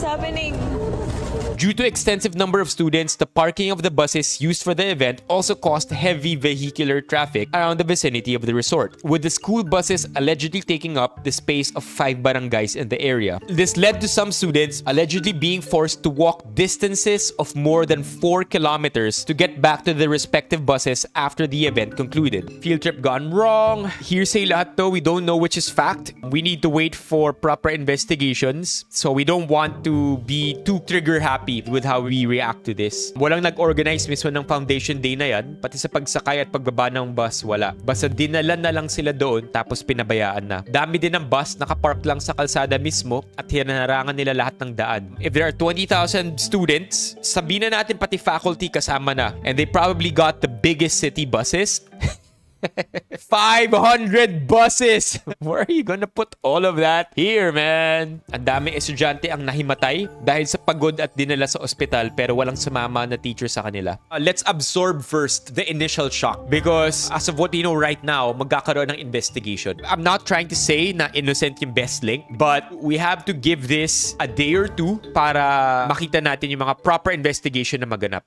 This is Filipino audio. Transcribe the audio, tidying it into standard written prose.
happening? Due to extensive number of students, the parking of the buses used for the event also caused heavy vehicular traffic around the vicinity of the resort, with the school buses allegedly taking up the space of 5 barangays in the area. This led to some students allegedly being forced to walk distances of more than 4 kilometers to get back to their respective buses after the event concluded. Field trip gone wrong. Hearsay lahat to, we don't know which is fact. We need to wait for proper investigations, so we don't want to be too trigger happy with how we react to this. Walang nag-organize mismo ng foundation day na yan, pati sa pagsakay at pagbaba ng bus, wala. Basta dinala na lang sila doon tapos pinabayaan na. Dami din ng bus nakapark lang sa kalsada mismo at hinarangan nila lahat ng daan. If there are 20,000 students, sabihin na natin pati faculty kasama na, and they probably got the biggest city buses. 500 buses! Where are you gonna put all of that? Here, man! Ang daming estudyante ang nahimatay dahil sa pagod at dinala sa ospital pero walang sumama na teacher sa kanila. Let's absorb first the initial shock because as of what we know right now, magkakaroon ng investigation. I'm not trying to say na innocent yung best link, but we have to give this a day or two para makita natin yung mga proper investigation na maganap.